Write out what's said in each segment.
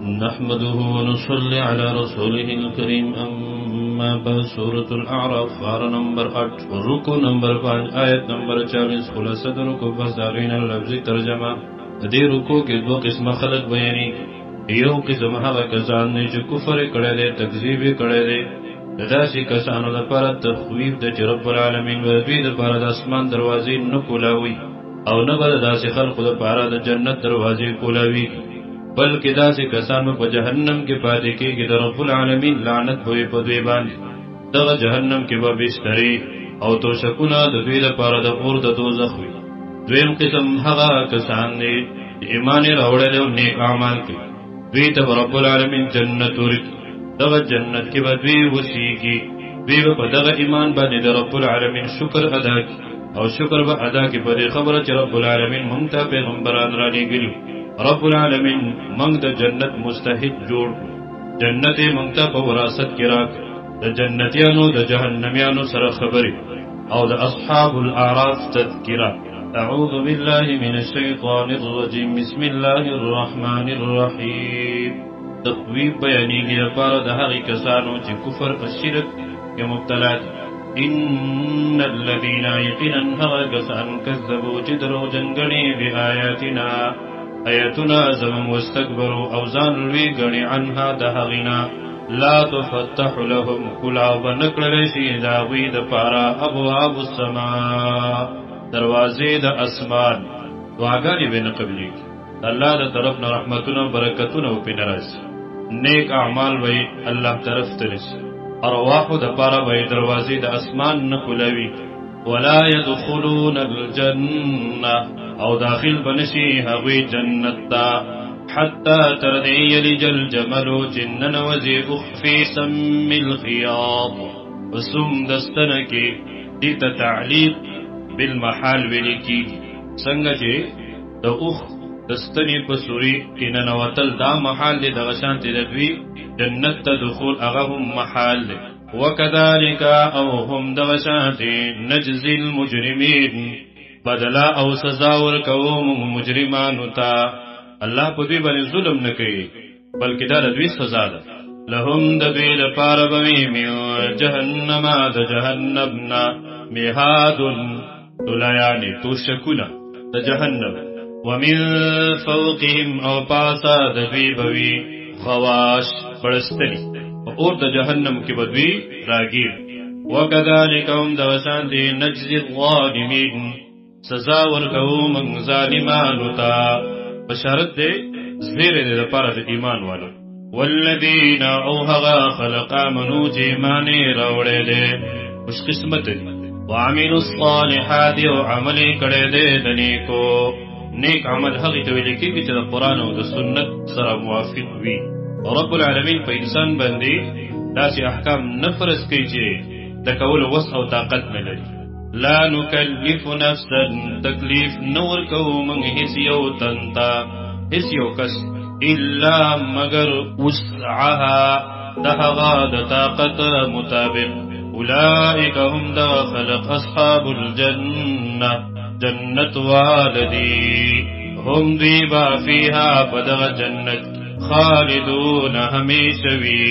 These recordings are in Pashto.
نحمده ونصلي على رسوله الكريم اما بعد سورة الاعراف فار نمبر 8 رکو نمبر 5 آیت نمبر 40 خلاصه د رکو بس داغین لفظی ترجمه دې رکو کې دوه قسمه خلق بیانې یو قسم هغه کسان چې کفر کړي دي تکذیب کړي دي داسې کسانو لپاره تخویف د رب العالمین او دوی لپاره د اسمان دروازې نه کولاوي او نه بل داسې خلقو لپاره د جنت دروازې کولاوي بلکې داسې کسانو په جهنم کې پاتې کېږي د رب العالمین لعنت وي په دوی باندې دغه جهنم کې به بسترې او توشکونه د دوی لپاره د اور د دوزخ وي دویم قسم هغه کسان دي ایمان راوړل او نیک اعمال کوي دوی ته رب العالمین جنت ورکړي دغه جنت کې به دوی اوسېږي دوی به په دغه ایمان باندې د رب العالمین شکر ادا کوي او شکر به ادا کوي په دې خبره چې رب العالمین موږ ته پیغمبران را لېږلي رب العالمین منگ دا جنت مستحق جوڑ جنت منگ تا پا وراثت کی راک دا جنتیانو دا جہنمیانو سر خبری او دا اصحاب الاعراف تذکرہ اعوذ باللہ من الشیطان الرجیم بسم اللہ الرحمن الرحیم تخویب بیانی گیا پارا دا حقی کسانو چی کفر الشرک یا مبتلات ان الذین یقینا حقا کسان کذبو چی درو جنگنی بی آیاتنا آیتنا زمن واستکبروا اوزان لوی گنی عنها دهغینا لا تفتح لهم کلاو بنکل لشی داوی دپارا ابواب السماء دروازی دا اسمان دعاگانی بین قبلی اللہ دا طرفنا رحمتنا برکتنا و پینرس نیک اعمال وی اللہ طرف ترس ارواحو دپارا وی دروازی دا اسمان نکلوی ولا يدخلون الجنة او داخل بنشي هغوی جنت تا حتى تردعي يلج الجمل جنن وزي اخفي سم الخياط وسم دستنكي ديت تعليق بالمحال ولكي سنگجي دا اخ دستنی پسوری انن وطل دا محال دي دغشان تدوي جنت تدخول اغهم محال دي وكذلك او هم دغشان نجزي المجرمين بدلا او سزا ورکوم مجرمانو تا الله په دې باندې ظلم نه کوي بلکې دا د دوی سزا ده لهم د دوی لپاره به من جهنم د جهنمنا میهاد دلیان توشکونه د جهنم ومن فوقهم او پاسا د دوی بوي غواش پړستنی اور د جهنم کې به دوی راګیر وکذالک هم د وسان دي نجزي الظالمین سزا ورکو من ظالمانو تا بشارت دے زیر دے پارا دے ایمان والو والذین اوہغا خلق آمنو جیمانی روڑے دے خوش قسمت دے وعملوا الصالحات و عملی کڑے دے دنیکو نیک عمل حقی تولی کی کہ دا قرآن و دا سنت سر موافق وی رب العالمین پا انسان بندی داسی احکام نفرس کی چے دا کول وس او طاقت ملے لا نکلف نفسا تکلیف نور کو من حسیو تنتا حسیو کس الا مگر وسعها دهغا دطاقت مطابق اولئک هم دا خلق اصحاب الجنة جنت والدی هم دیبا فیها پدغ جنت خالدون ہمیشوی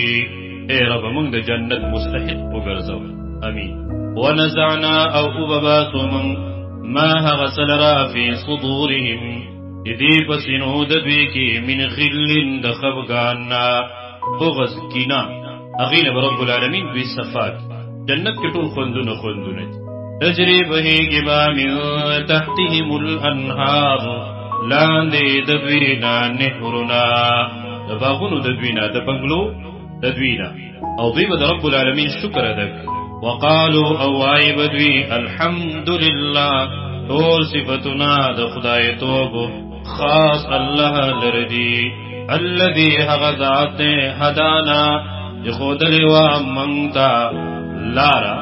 اے رب منگ دا جنت مستحق وگرزو امین ونزعنا او ابباسو من ما غسل را في صدورهم اذی پسنو ددوی کی من غل دخبگانا بغض کینا اغیل برب العالمین دوی صفات جنت کی طول خندون تجری بهی با من تحتهم الانهار لاندی ددوینا نهرنا دباغونو ددوینا دبنگلو ددوینا او ضیب رب العالمین شکر ادک وقالوا او عیبدوی الحمد للہ طول صفتنا دا خدای توبو خاص اللہ لردی الذي حغذات هدانا يخود لوا منتا لارا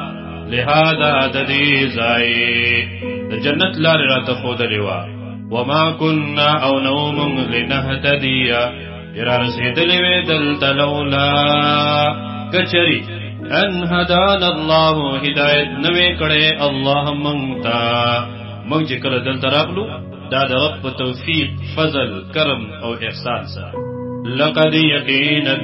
لهذا ددی زائی دا جنت لار را تخود لوا وما كنا او نوم لنهتدیا ارا رسید لوی دلت لولا کچری ان هدانا اللہ ہدایت نوے کڑے اللہ منگتا منگ چکل دل تراغلو دا دا رب توفیق فضل کرم او احسان سا لقد يقينا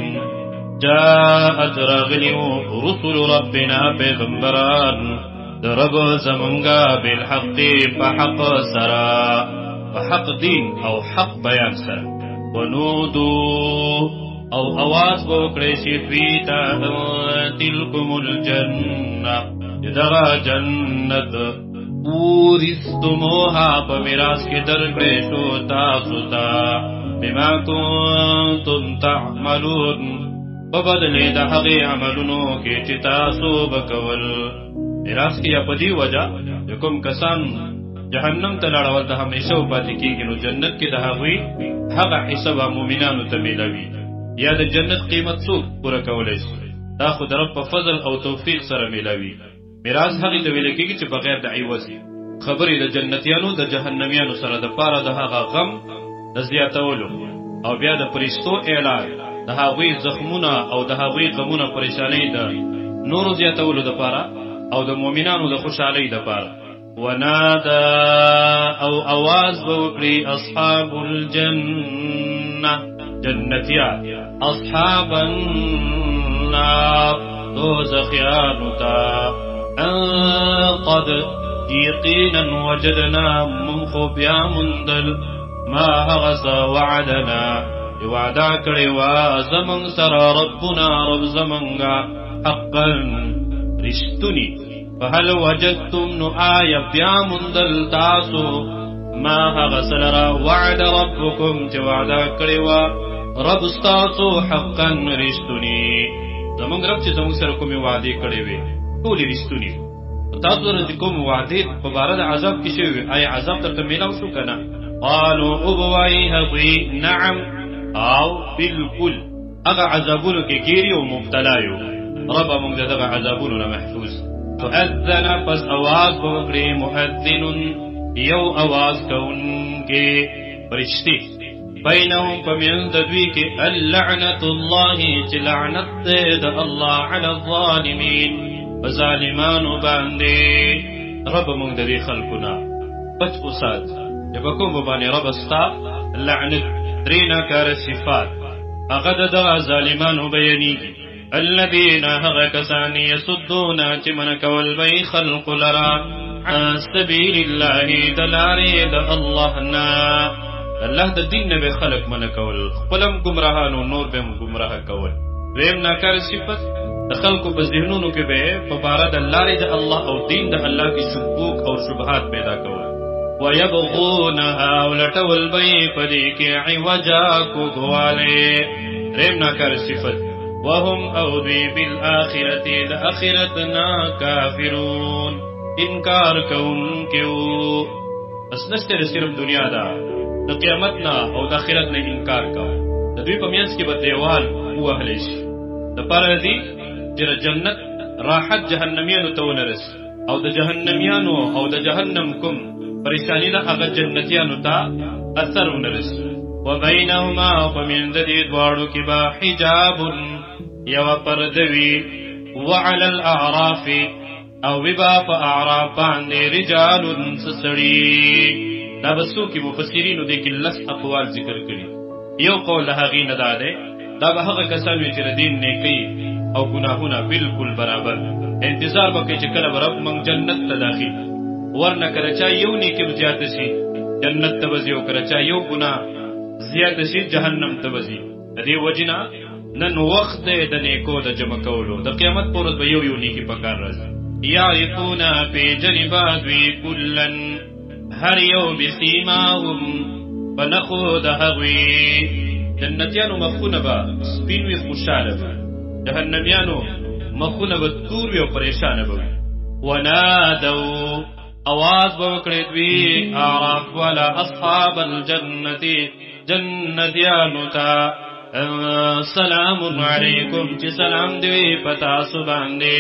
جاءت راغلیو رسول ربنا پیغمبران درب زمنگا بالحق فحق سرا فحق دین او حق بیان سرا ونودو او آواز بوکڑی شی دویتا تلکم الجنة دغا جنت اورستموها پمیراس کی درکڑی شو تاسوتا بما کنتم تعملون ببدلی دا حقی عملونو کی چی تاسو بکول میراس کی یا پدی وجہ یکم کسان جہنم تلاڑول دا ہمیشہ پاتی کی گنو جنت کی دا حقی حق حساب مومنانو تمیلوی یا دا جنت قیمت سوک پورا کولیش دا خود رب پا فضل او توفیق سر میلوی میراس حقی دویلکی کی چی بغیر دا عیوزی خبری دا جنتیانو دا جہنمیانو سر دا پارا دا حقا غم دا زیادتولو او بیا دا پرشتو اعلان دا هاوی زخمونا او دا هاوی غمونا پریشانی دا نورو زیادتولو دا پارا او دا مومنانو دا خوشحالی دا پارا ونادا او آواز بوکری اصحاب الجنة جنتیا اصحاب النار دوزخیانو تا قد یقینا وجدنا منخو بیا مندل ما هغسا وعدنا وعدا کړی وا زمون سره ربنا رب زمونگا حقا رشتنی فهل وجدتم نو آیا بیا مندل تاسو ما هغسل را وعد ربکم چه وعدا کړی وا رب ستاسو حقا رشتنی زمونگ رب چه زمونگ سره کومی وعدی کړی وی ټولی رشتنی تاسو رضی کوم وعدی په بارد عذاب کی شوی آیا عذاب ترته میلاو شو کنه قالوا ابوای هوی نعم او بالکل اغا عذابونو کی گیری و مبتلایو ربا منگ دغا عذابونو نمحفوظ فأذن پس آواز بوکری مؤذن یو آواز کون کے فرشتی بینهم پمینز دوی کے اللعنت اللہ چی لعنت دید اللہ علی الظالمین بظالمانو باندے ربا منگ دی خلقنا بچ اساد جبکو ببانی رب استا لعنت درینا کار صفات اغد دا ظالمانو بیانیگی الذین هغا کسانی یصدونا چی منکول بی خلق لرا عن سبیل اللہ دلاری دا اللہنا اللہ دا دین نبی خلق منکول خپلم گمراهانو نور بیم گمراه کول ویم ناکار صفت دا خلقو بزدهنونو کے بے فبارد اللاری دا اللہ او دین دا اللہ کی شبوک اور شبہات پیدا کول وَيَبْغُونَهَا وَلَتَوَلْ بَيْ فَدِيكِ عِوَجَا كُغْوَالِي رِمْنَا كَرْ صِفَتْ وَهُمْ أَوْدِي بِالْآخِرَةِ لَأَخِرَتْنَا كَافِرُونَ انکار کونکیو اس نشتر صرف دنیا دا دا قیامتنا او دا آخرتنا انکار کون دا دوی پمینس کی بدیوال او اہلیش دا پارا دی جر جنت راحت جہنمیانو تونرس او دا جہنمیانو او دا جہنم کم پریشانی دا اغا جنتیانو تا اثر نرس وبینهما ومن ذی دوارو کبا حجاب یو پردوی وعلى الاعراف او ببا پا اعراف باندے رجال سسڑی دا بسو کی مفسرینو دے کی لس اقوال ذکر کری یو قول لحاغین دا دے دا بحق کسانوی چر دین نیکی او گناہونا بالکل برابر انتظار باکی چکل برب من جنت تداخل ورنہ کرچا یو نیکی زیادت سی جنت تبزی و کرچا یو گناہ زیادت سی جہنم تبزی دی وجنا نن وقت دے دا نیکو دا جمع کولو دا قیامت پورت با یو نیکی پکار رازی یعرفونا پی جنبادوی کلن ہر یو بسیماهم فنخو دا حغوی جنتیانو مخون با سپینوی خوشحال با جہنمیانو مخون با توروی و پریشان با ونادو آواز بوکڑیدوی اعراف والا اصحاب الجنتی جنتیانو تا سلام علیکم چی سلام دوی پتا سباندے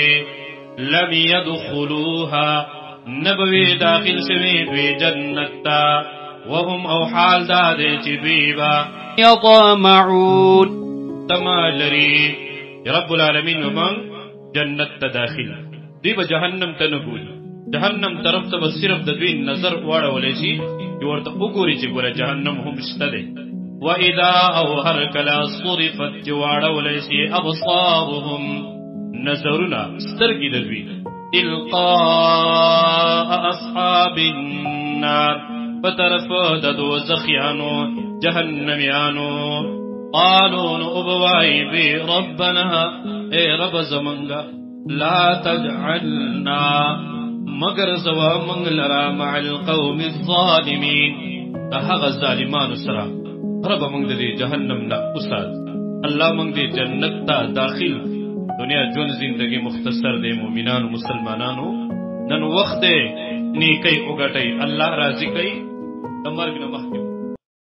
لم يدخلوها نبوی داخل شوی دوی جنتا وهم او حال دادے چی دویبا یطامعون تمالری رب العالمین ومن جنت داخل دویبا جہنم تنبول جہنم طرف تا صرف دوی نظر وارا ولیشی یورتا اگوری چی گورا جہنم هم شتا دے وَإِذَا أَوْ هَرْكَلَا صُرِفَتْ جِوَاڑَ وَلَيْسِي أَبْصَارُهُمْ نَظَرُنَا سترگی دلوی إِلْقَاءَ أَصْحَابِ النَّارِ بطرف ددو زخیانو جہنمیانو قالوا نؤبوائی بی ربنا اے رب زمنگا لا تجعلنا مگر زوا منگ لرا مع القوم الظالمین احغ الظالمان سرا رب منگ دی جہنم نا اساد اللہ منگ دی جنت تا داخل دنیا جون زندگی مختصر دے مومنان و مسلمانانو نن وقت نیکی اگٹی اللہ راضی کئی مرگ نمخ